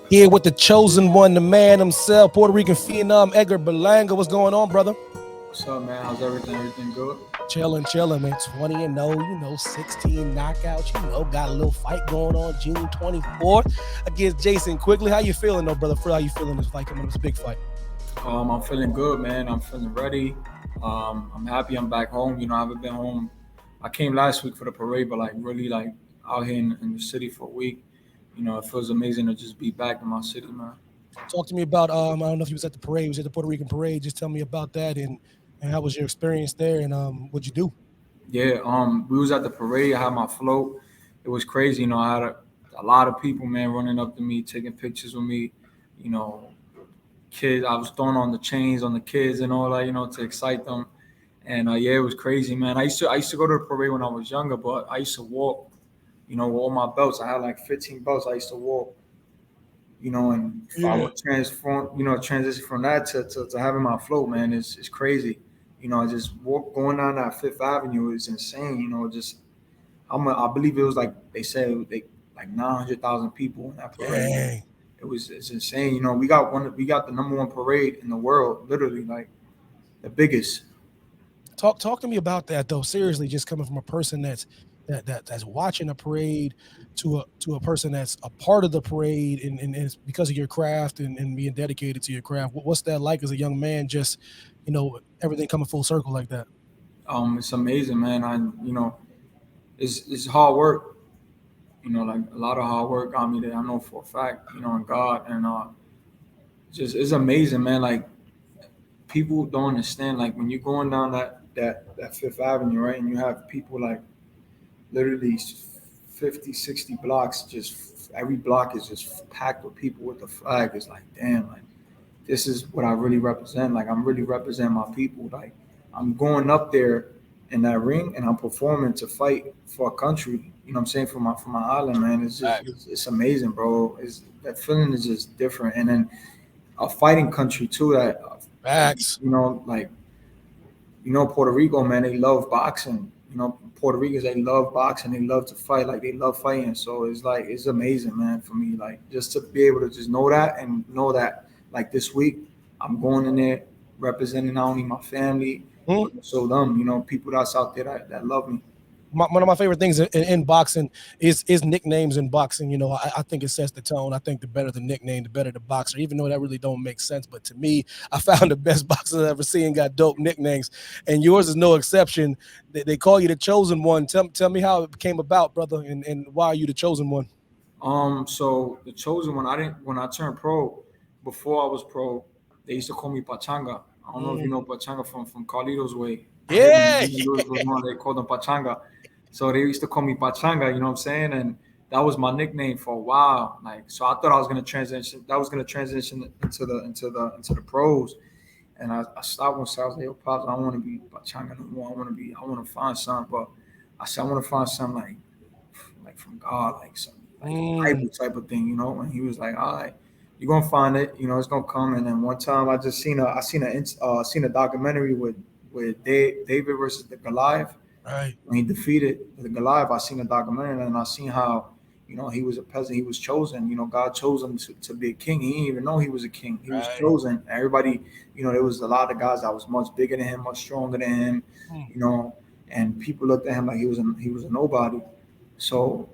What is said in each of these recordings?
Here with the chosen one, the man himself, Puerto Rican phenom, Edgar Berlanga. What's going on, brother? What's up, man? How's everything? Everything good? Chilling, man. 20-0, 16 knockouts, got a little fight going on June 24th against Jason Quigley. How you feeling, though, brother? How you feeling this fight coming up? It's a big fight. I'm feeling good, man. I'm feeling ready. I'm happy I'm back home. I haven't been home. I came last week for the parade, but like really like out here in the city for a week. It feels amazing to just be back in my city, man. Talk to me about, I don't know if you was at the parade, was at the Puerto Rican parade. Just tell me about that and how was your experience there and what'd you do? Yeah, we was at the parade. I had my float. It was crazy. I had a lot of people, man, running up to me, taking pictures with me. You know, kids. I was throwing on the chains on the kids and all that. To excite them. And yeah, it was crazy, man. I used to go to the parade when I was younger, but I used to walk. With all my belts. I had like 15 belts. I used to walk. And if I Yeah. would transition from that to having my float, man, it's crazy. I just walk going down that Fifth Avenue is insane. Just I believe it was like they said they like 900,000 people in that parade. Dang. It's insane. We got the number one parade in the world, literally like the biggest. Talk to me about that though. Seriously, just coming from a person that's watching a parade to a person that's a part of the parade and it's because of your craft and being dedicated to your craft. What's that like as a young man? Just everything coming full circle like that. It's amazing, man. It's hard work. Like a lot of hard work got me there. I know for a fact. And God and just it's amazing, man. Like people don't understand. Like when you're going down that Fifth Avenue, right, and you have people like literally 50, 60 blocks. Just every block is just packed with people with the flag. It's like damn, like this is what I really represent. Like I'm really representing my people. Like I'm going up there in that ring and I'm performing to fight for a country. What I'm saying, for my island, man. It's just it's amazing, bro. It's that feeling is just different. And then a fighting country too. Facts. Like Puerto Rico, man. They love boxing. Puerto Ricans, they love boxing. They love to fight. Like they love fighting. So it's like it's amazing, man, for me. Like just to be able to just know that and know that like this week I'm going in there representing not only my family Hmm? but also them. People that's out there that love me. One of my favorite things in boxing is nicknames in boxing. I think it sets the tone. I think the better the nickname, the better the boxer. Even though that really don't make sense, but to me, I found the best boxers I've ever seen got dope nicknames, and yours is no exception. They call you the chosen one. Tell me how it came about, brother, and why are you the chosen one? So the chosen one, I didn't when I turned pro. Before I was pro, they used to call me Pachanga. I don't know if you Mm. know Pachanga from Carlito's Way. Yeah. Was one they called him Pachanga. So they used to call me Pachanga. You know what I'm saying? And that was my nickname for a while. Like so, I thought I was gonna transition. That was gonna transition into the pros. And I stopped one side. I was like, yo, pops, I don't want to be Pachanga no more. I want to find something. But I said, I want to find something like from God, like some like Mm. Bible type of thing, And he was like, all right, you're gonna find it, it's gonna come. And then one time I seen a documentary with David versus the Goliath Right. when he defeated the Goliath. I seen a documentary and I seen how. He was a peasant. He was chosen. God chose him to be a king. He didn't even know he was a king. He was Right. chosen. Everybody, there was a lot of guys that was much bigger than him, much stronger than him, Mm. you know, and people looked at him like he was a nobody. So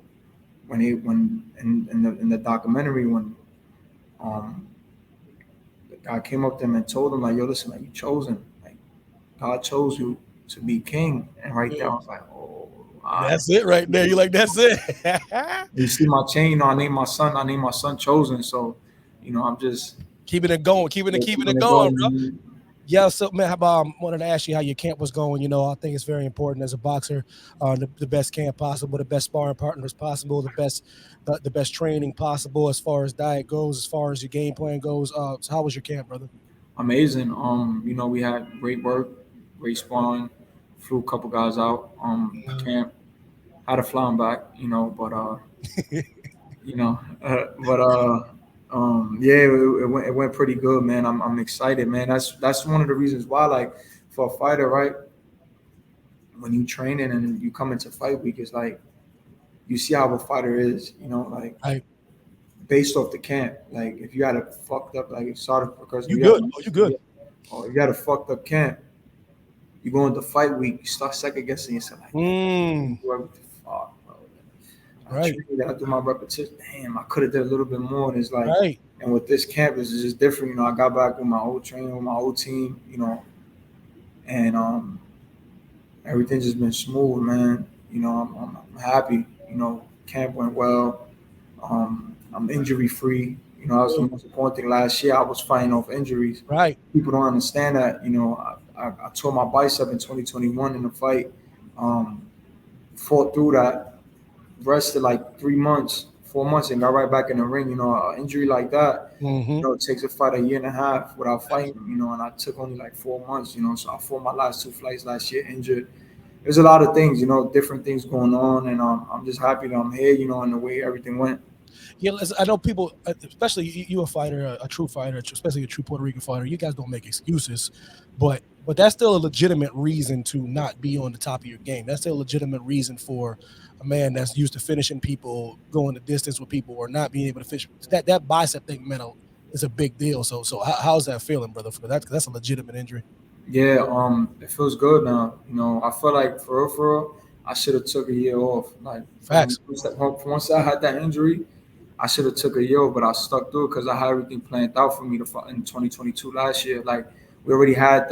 when in the documentary when um the guy came up to him and told him like, yo, listen, like you chosen, like God chose you to be king, and right there I was like, oh, I. That's it right there. You like that's it. You see my chain, I named my son chosen, so I'm just Keeping it going, keeping keeping it it going, bro. going. Yeah, so man, wanted to ask you how your camp was going. I think it's very important as a boxer, the best camp possible, the best sparring partners possible, the best training possible as far as diet goes, as far as your game plan goes. So how was your camp, brother? Amazing. We had great work, great sparring, flew a couple guys out. Camp had to fly them back, you know, but yeah, it went pretty good, man. I'm excited, man. That's one of the reasons why, like, for a fighter, right? When you training and you come into fight week, it's like you see how a fighter is, like I based off the camp. Like if you had a fucked up, like it started because You you had, good? Oh, you good? or you had a fucked up camp, you go into fight week, you start second guessing yourself. Like, Mm, what the fuck, bro? I right, treated that. I do my repetition. Damn, I could have did a little bit more. And it's like, right. and with this campus, it's just different. You know, I got back with my old trainer, with my old team. You know, and everything's just been smooth, man. You know, I'm happy. You know, camp went well. I'm injury free. You know, that was the Good. most important thing. Last year, I was fighting off injuries. Right. People don't understand that. You know, I tore my bicep in 2021 in a fight. Um, Fought through that, rested like 3 months, 4 months, and got right back in the ring. You know, an injury like that, Mm-hmm. you know, it takes a fight a year and a half without fighting. You know, and I took only like 4 months. You know, so I fought my last two fights last year injured. There's a lot of things, you know, different things going on, and I'm just happy that I'm here. You know, and the way everything went. Yeah, listen, I know people, especially you a fighter, a true fighter, especially a true Puerto Rican fighter. You guys don't make excuses, but that's still a legitimate reason to not be on the top of your game. That's still a legitimate reason for a man that's used to finishing people, going the distance with people, or not being able to finish. That bicep thing, man, is a big deal. So how's that feeling, brother? For that's a legitimate injury. Yeah, it feels good now. You know, I feel like for real, I should have took a year off. Like Facts. from once I had that injury, I should have took a year, but I stuck through because I had everything planned out for me to fight in 2022 last year. Like we already had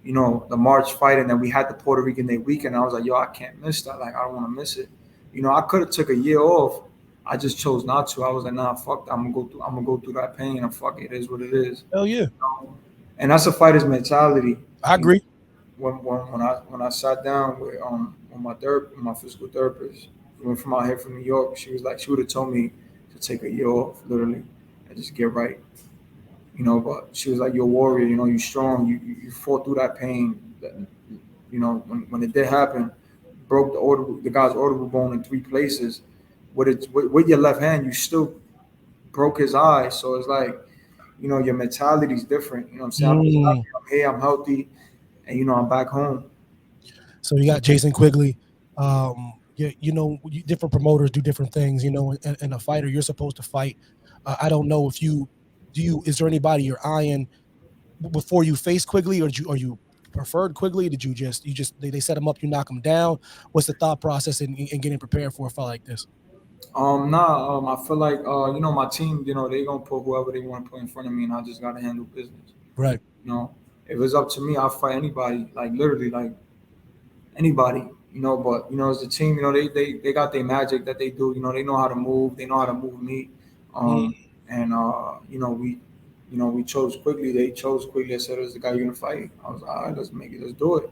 you know, the March fight, and then we had the Puerto Rican Day weekend. I was like, yo, I can't miss that. Like I don't want to miss it. You know, I could have took a year off. I just chose not to. I was like, nah, fuck that. I'm gonna go through that pain, and fuck it is what it is. Hell yeah, And that's a fighter's mentality. I agree. When I sat down with my physical therapist, we went from out here from New York. She was like, she would have told me to take a year off, literally, and just get right. You know, but she was like, "You're a warrior. You know, you're strong. You fought through that pain. That, you know, when it did happen, broke the guy's orbital bone in three places. With your left hand, you still broke his eye. So it's like, you know, your mentality is different. You know what I'm saying? I'm just Mm. happy I'm here. I'm healthy, and you know, I'm back home. So you got Jason Quigley. Different promoters do different things. And a fighter, you're supposed to fight. I don't know if you do. Is there anybody you're eyeing before you face Quigley, or you preferred Quigley? Did they set him up, you knock him down? What's the thought process in getting prepared for a fight like this? Nah, I feel like you know, my team, you know, they gonna put whoever they want to put in front of me, and I just gotta handle business. Right. You know, if it's up to me, I'll fight anybody, like literally, like anybody. You know, but you know, as a team, you know, they got their magic that they do. You know, they know how to move. They know how to move me. Mm, And you know, we chose quickly. They chose quickly. I said, "Is the guy you're gonna fight?" I was like, "All right, let's make it. Let's do it." You know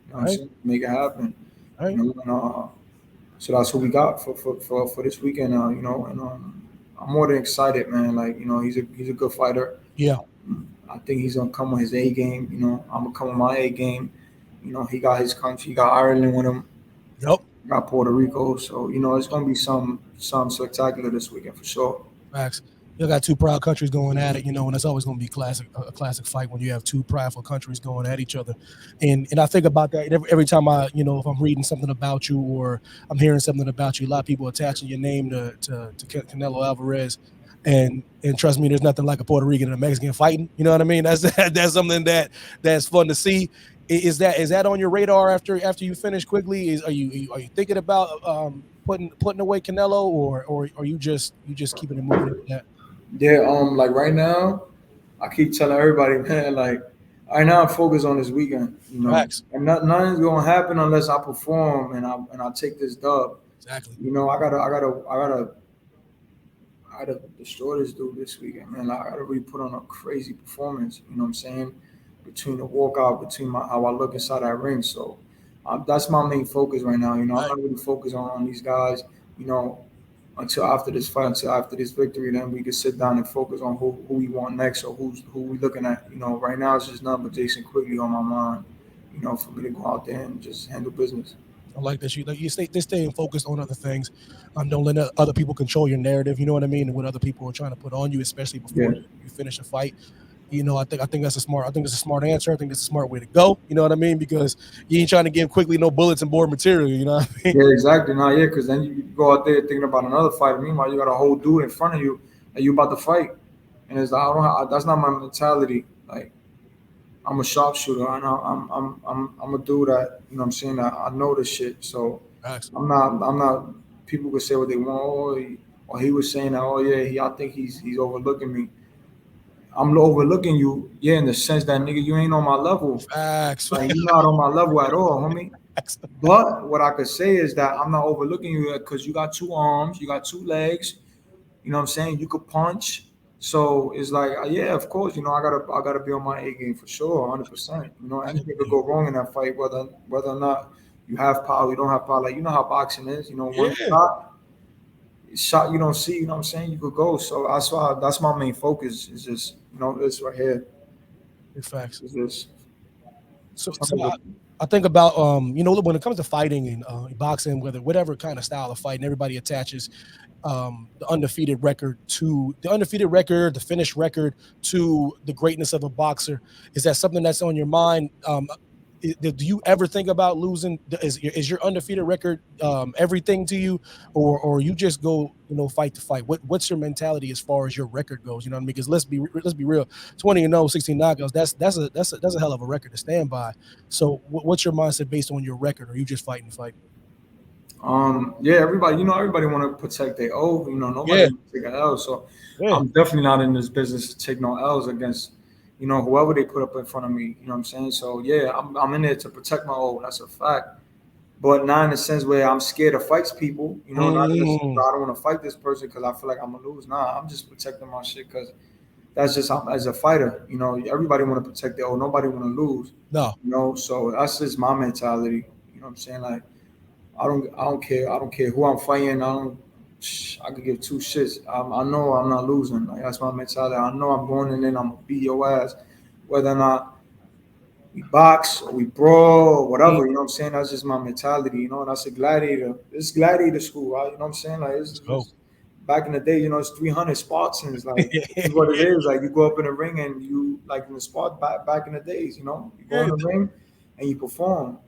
what I'm right. saying? Make it happen. You Right. know, and, so that's who we got for this weekend. You know, and I'm more than excited, man. Like you know, he's a good fighter. Yeah. I think he's gonna come with his A game. You know, I'm gonna come with my A game. You know, he got his country. He got Ireland with him. Yep. Got Puerto Rico. So you know, it's gonna be some spectacular this weekend for sure. Facts. You got two proud countries going at it, and it's always going to be a classic fight when you have two prideful countries going at each other. And I think about that every time if I'm reading something about you or I'm hearing something about you, a lot of people attaching your name to Canelo Alvarez. And trust me, there's nothing like a Puerto Rican and a Mexican fighting. You know what I mean? That's something that's fun to see. Is that on your radar after you finish Quigley? Are you thinking about putting away Canelo, or are you just keeping it moving into that? Yeah, like right now, I keep telling everybody, man, like right now I'm focused on this weekend, you know, Facts. and nothing's gonna happen unless I perform and I take this dub. Exactly. You know, I gotta destroy this dude this weekend, man. Like, I gotta really put on a crazy performance. You know what I'm saying? Between the walkout, between how I look inside that ring. So that's my main focus right now. You know, I'm Right. not really focused on these guys. You know, until after this fight, until after this victory, then we can sit down and focus on who we want next or who we looking at. You know, right now it's just nothing but Jason Quigley on my mind. You know, for me to go out there and just handle business. I like that you staying focused on other things. Don't let other people control your narrative. You know what I mean? And what other people are trying to put on you, especially before Yeah. you finish a fight. I think that's a smart. I think it's a smart answer. I think it's a smart way to go. You know what I mean? Because you ain't trying to give Quickly no bullets and board material. You know what I mean? Yeah, exactly. Now, yeah, because then you go out there thinking about another fight. Meanwhile, you got a whole dude in front of you that you about to fight, and it's like I don't. That's not my mentality. Like I'm a sharpshooter. I'm a dude that you know what I'm saying. I know this shit. So Facts. I'm not. People could say what they want. Or he was saying that. Oh yeah, I think he's overlooking me. I'm overlooking you. Yeah, in the sense that nigga, you ain't on my level. Facts. Like you're not on my level at all, homie. Facts. But what I could say is that I'm not overlooking you because you got two arms, you got two legs. You know what I'm saying? You could punch. So it's like, yeah, of course, I gotta be on my A game for sure, 100%. Anything could go wrong in that fight, whether or not you have power, you don't have power. Like you know how boxing is. One Yeah. shot you don't see. You know what I'm saying? You could go. So that's my main focus. Is just this right here. Facts. Is this. So I think about when it comes to fighting and boxing, whatever kind of style of fighting, everybody attaches the undefeated record, the finished record to the greatness of a boxer. Is that something that's on your mind? Do you ever think about losing? Is your undefeated record everything to you, or you just go fight to fight? What's your mentality as far as your record goes? You know what I mean? Because let's be real, 20-0, 16 knockouts. That's a hell of a record to stand by. So what's your mindset based on your record? Or are you just fighting to fight? Yeah, everybody want to protect their oath. Nobody Yeah, wants to take an L. So yeah. I'm definitely not in this business to take no L's against, whoever they put up in front of me. You know what I'm saying? So yeah, I'm in there to protect my oath. That's a fact. But not in the sense where I'm scared of fights people. Not in the sense Mm, where I don't want to fight this person because I feel like I'm gonna lose. Nah, I'm just protecting my shit because that's just as a fighter. Everybody want to protect their oath. Nobody want to lose. no. So that's just my mentality. You know what I'm saying? Like I don't care. I don't care who I'm fighting. I could give two shits. I know I'm not losing. Like that's my mentality. I know I'm going in there and I'm gonna beat your ass, whether or not we box or we brawl or Mm, whatever. You know what I'm saying? That's just my mentality. That's a gladiator. It's gladiator school. Right? You know what I'm saying? Like let's go. it's back in the day. It's 300 Spartans. Like this is what it is. Like you go up in the ring and you like in the spot back in the days. You go Yeah, in the ring and you perform.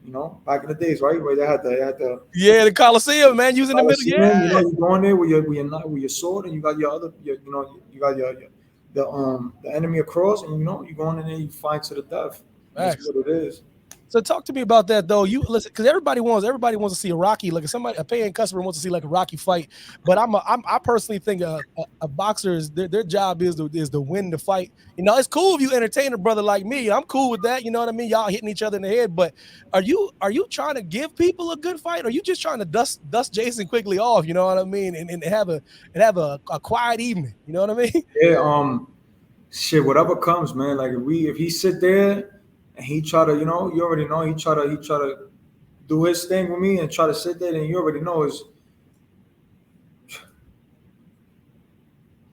Back in the days, right? Where they had the yeah, the Coliseum, man, using the middle. Yeah, Coliseum. You go in there with your sword, and you got your other, you got your the enemy across, and you go in there, and you fight to the death. And that's facts. what it is. So talk to me about that though. You listen, because everybody wants to see a Rocky, like a paying customer wants to see like a Rocky fight. But I personally think a boxer is their job is to win the fight. It's cool if you entertain a brother like me. I'm cool with that. You know what I mean? Y'all hitting each other in the head. But are you trying to give people a good fight? Or are you just trying to dust Jason Quigley off? You know what I mean? And have a quiet evening. You know what I mean? Yeah. Shit. Whatever comes, man. Like if he sit there and he try to, you already know he try to do his thing with me and try to sit there, then you already know is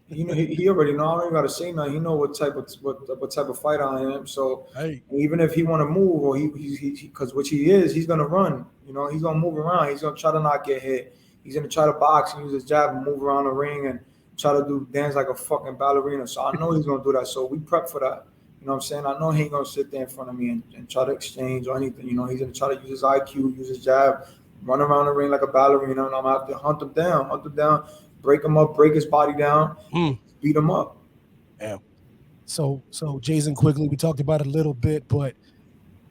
he already know. I don't even gotta say nothing. He know what type of fighter I am. So Hey, even if he want to move or because which he is, he's gonna run. He's gonna move around. He's gonna try to not get hit. He's gonna try to box and use his jab and move around the ring and try to do dance like a fucking ballerina. So I know he's gonna do that. So we prep for that. You know what I'm saying? I know he ain't gonna sit there in front of me and try to exchange or anything. He's gonna try to use his IQ, use his jab, run around the ring like a ballerina, and I'm gonna have to hunt him down, break him up, break his body down, mm, beat him up. damn. So Jason Quigley, we talked about it a little bit, but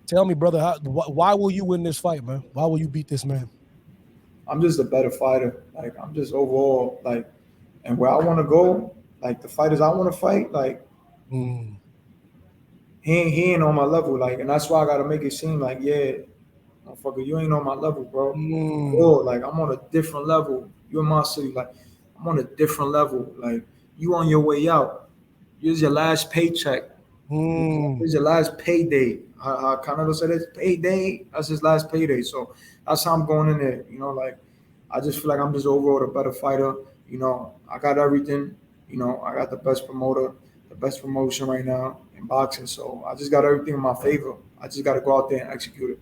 tell me, brother, why will you win this fight, man? Why will you beat this man? I'm just a better fighter. Like I'm just overall like, and where I want to go, like the fighters I want to fight, like Mm, he ain't on my level. Like, and that's why I gotta make it seem like, yeah, motherfucker, you ain't on my level, bro. mm, Or like I'm on a different level. You in my city, like I'm on a different level. Like you on your way out. Here's your last paycheck. mm. Here's your last payday. How Canada said it's payday. That's his last payday. So that's how I'm going in there. Like I just feel like I'm just overall a better fighter. I got everything. I got the best promoter, the best promotion right now in boxing. So I just got everything in my favor. I just got to go out there and execute it.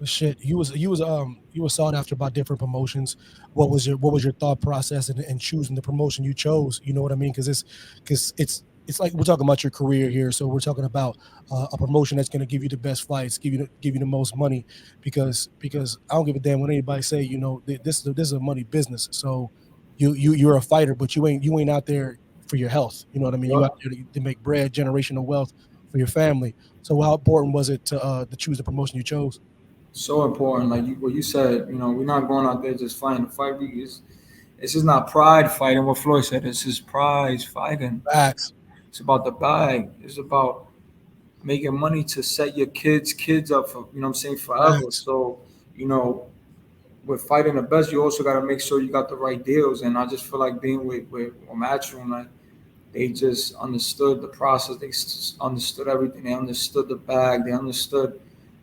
Shit, you was sought after by different promotions. What was your thought process in choosing the promotion you chose? You know what I mean? Because it's like we're talking about your career here, so we're talking about a promotion that's going to give you the best fights, give you the most money. Because I don't give a damn what anybody say. This is a money business. So you're a fighter, but you ain't out there for your health. You know what I mean? You out Yep. there to make bread, generational wealth for your family. So how important was it to choose the promotion you chose? So important. Like what you said, we're not going out there just fighting to fight. It's just not pride fighting. What Floyd said, it's just prize fighting. Facts, It's about the bag. It's about making money to set your kids up for, what I'm saying, forever. facts. So, you know, with fighting the best, you also got to make sure you got the right deals. And I just feel like being with Matchroom, like they just understood the process. They understood everything. They understood the bag. They understood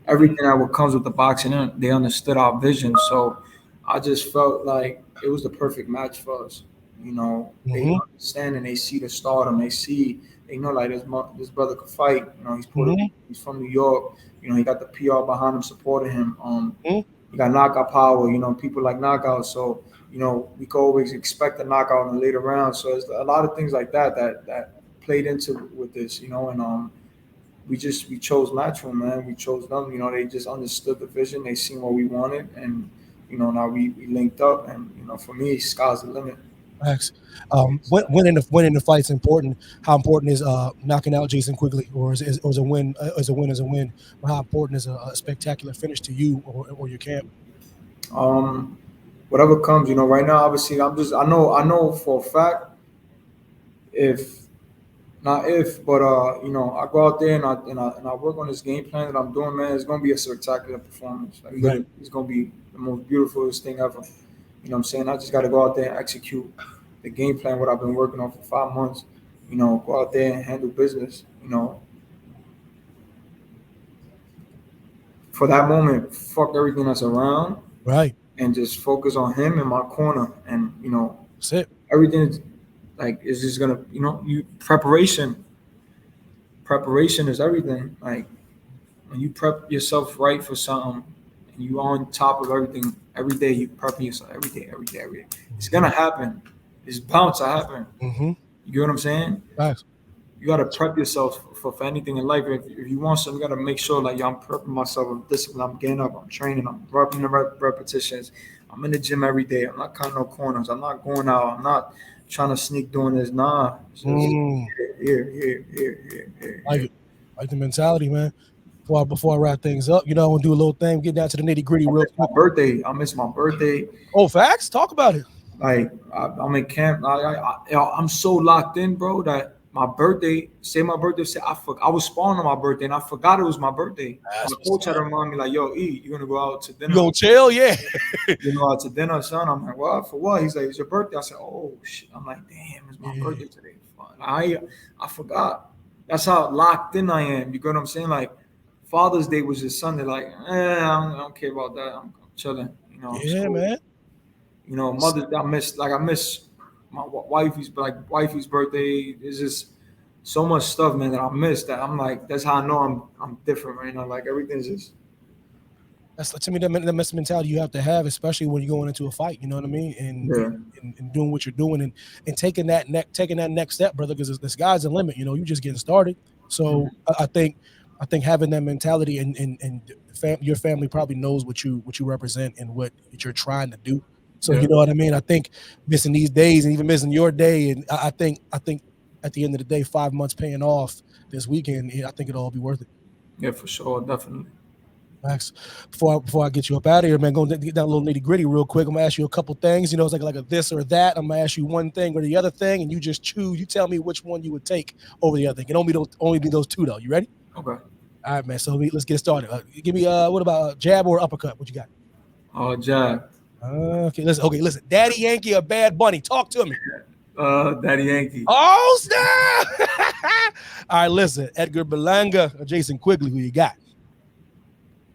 everything that what comes with the boxing. And they understood our vision. So I just felt like it was the perfect match for us. They Mm-hmm. understand and they see the stardom. They know like this brother could fight. He's Puerto Mm-hmm. Rican. He's from New York. He got the PR behind him, supporting him. Mm-hmm. He got knockout power. People like knockouts. So we could always expect a knockout in the later round. So it's a lot of things like that played into with this. And we chose Matchroom, man. We chose them. They just understood the vision. They seen what we wanted, and now we linked up. And for me, sky's the limit. Facts. Winning the fight's important. How important is knocking out Jason Quigley, or is a win is a win? Or how important is a spectacular finish to you or your camp? Um, Whatever comes, right now, obviously, I know for a fact, if not if, but I go out there and I work on this game plan that I'm doing, man. It's gonna be a spectacular performance. Like Right. literally, it's gonna be the most beautifulest thing ever. What I'm saying? I just got to go out there and execute the game plan what I've been working on for 5 months. Go out there and handle business. For that moment, fuck everything that's around Right. and just focus on him in my corner. And That's it. everything like is just gonna, you preparation is everything. Like when you prep yourself right for something and you on top of everything every day, you prepping yourself every day, every day, every day. It's Mm-hmm. gonna happen. It's bound to happen. Mm-hmm. You get what I'm saying? Facts. You gotta prep yourself for anything in life. If you want something, you gotta make sure like I'm prepping myself with discipline. I'm getting up, I'm training, I'm rubbing the repetitions. I'm in the gym every day. I'm not cutting no corners. I'm not going out. I'm not trying to sneak doing this. Nah, it's just Mm, like here. it. Like the mentality, man. Before I wrap things up, I want to do a little thing, get down to the nitty gritty I real miss my quick. birthday. I miss my birthday. Oh, facts. Talk about it. Like I'm in camp. I'm so locked in, bro, that my birthday. Say my birthday. I was spawned on my birthday, and I forgot it was my birthday. My That's what's coach had to up. remind me, like, "Yo, E, you're gonna go out to You dinner. gonna chill? Yeah. Out to dinner, son." I'm like, "What? For what?" He's like, "It's your birthday." I said, "Oh shit." I'm like, "Damn, it's my Yeah. birthday today." Fuck. I forgot. That's how locked in I am. You get what I'm saying? Like Father's Day was just Sunday. Like, I don't care about that. I'm chilling. It's Yeah, cool. man. Mother, I miss my wifey's birthday. It's just so much stuff, man, that I miss. That I'm like, that's how I know I'm different right now. Like everything's just That's to me that's the mentality you have to have, especially when you're going into a fight. You know what I mean? yeah. And doing what you're doing and taking that next step, brother, because the sky's the limit. You're just getting started. So Mhm. I think having that mentality and your family probably knows what you represent and what you're trying to do. So Yeah, you know what I mean. I think missing these days and even missing your day, and I think at the end of the day, 5 months paying off this weekend, I think it'll all be worth it. yeah, for sure, definitely. Max, before I get you up out of here, man, go get down a little nitty gritty real quick. I'm gonna ask you a couple things. It's like a this or that. I'm gonna ask you one thing or the other thing, and you just choose. You tell me which one you would take over the other thing. It only be those two though. You ready? Okay. All right, man. So let's get started. Give me what about jab or uppercut? What you got? Jab. Okay, listen. Okay, listen. Daddy Yankee or Bad Bunny? Talk to me. Daddy Yankee. Oh snap! All right, listen. Edgar Berlanga or Jason Quigley? Who you got?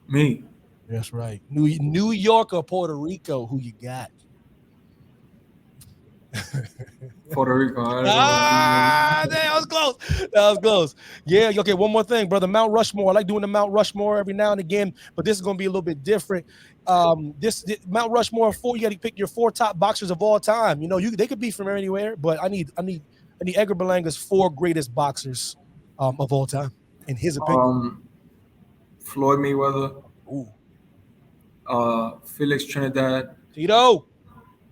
Me. That's right. New York or Puerto Rico? Who you got? Puerto Rico. I gotta Ah, go. that was close. That was close. Yeah. Okay. One more thing, brother. Mount Rushmore. I like doing the Mount Rushmore every now and again, but this is going to be a little bit different. This Mount Rushmore four. You got to pick your four top boxers of all time. They could be from anywhere, but I need Edgar Berlanga's four greatest boxers of all time, in his opinion. Floyd Mayweather. Ooh, Felix Trinidad. Tito.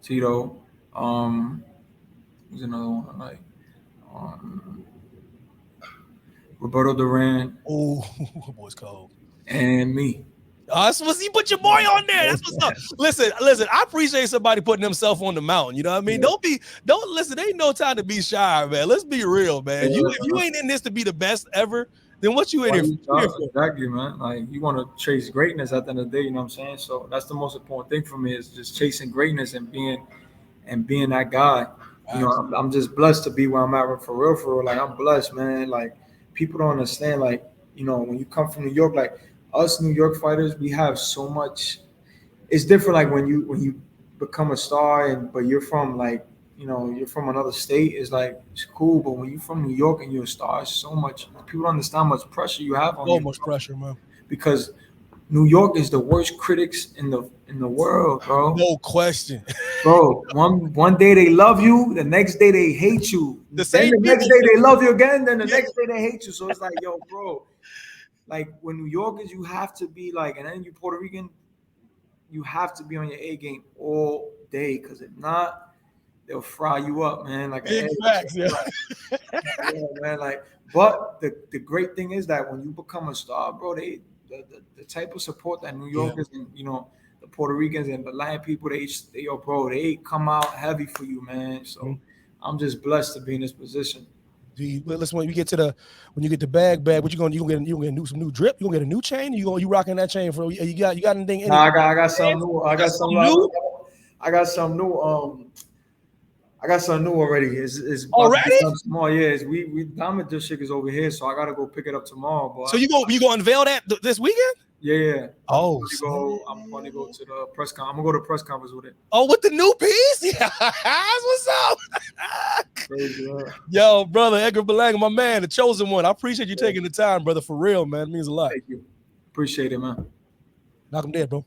Tito. Who's another one I like? Um, Roberto Duran Oh, boy's cold. and me. That's what's you put your boy on there. That's what's up. Listen. I appreciate somebody putting themselves on the mountain. You know what I mean? Yeah. Don't listen. There ain't no time to be shy, man. Let's be real, man. Yeah, If you ain't in this to be the best ever, then what you in why here you for? exactly, man. Like you want to chase greatness at the end of the day. You know what I'm saying? So that's the most important thing for me is just chasing greatness and being that guy. You know, I'm just blessed to be where I'm at for real, for real. Like I'm blessed, man. Like people don't understand. Like when you come from New York, like us New York fighters, we have so much. It's different. Like when you become a star, but you're from like you're from another state. It's like it's cool, but when you're from New York and you're a star, it's so much. People don't understand how much pressure you have on So you much pressure, man. because New York is the worst critics in the world, bro. No question. Bro, one day they love you, the next day they hate you. The Then same the next people. day they love you again, then the Yeah. next day they hate you. So it's like, yo, bro, like when New Yorkers, you have to be like, and then you Puerto Rican, you have to be on your A game all day, because if not, they'll fry you up, man. Like an Big egg. facts, yeah. Yeah, man. Like, but the great thing is that when you become a star, bro, the type of support that New Yeah. Yorkers and the Puerto Ricans and the Latin people, they come out heavy for you, man. So I'm just blessed to be in this position. Listen, when you get the bag, what you gonna get some new drip? You gonna get a new chain? You rocking that chain for you got anything? Nah, I got some new. I got some new I got some new. I got something new already. It's about to already? become small. Yeah, we Diamond District is over here, so I gotta go pick it up tomorrow. So Boy. you go unveil that this weekend? Yeah. Oh, I'm gonna go to the press con. I'm gonna go to the press conference with it. oh, with the new piece? Yeah, that's what's up. Crazy, Yo, brother, Edgar Berlanga, my man, the chosen one. I appreciate you taking the time, brother, for real, man. It means a lot. Thank you. Appreciate it, man. Knock him dead, bro.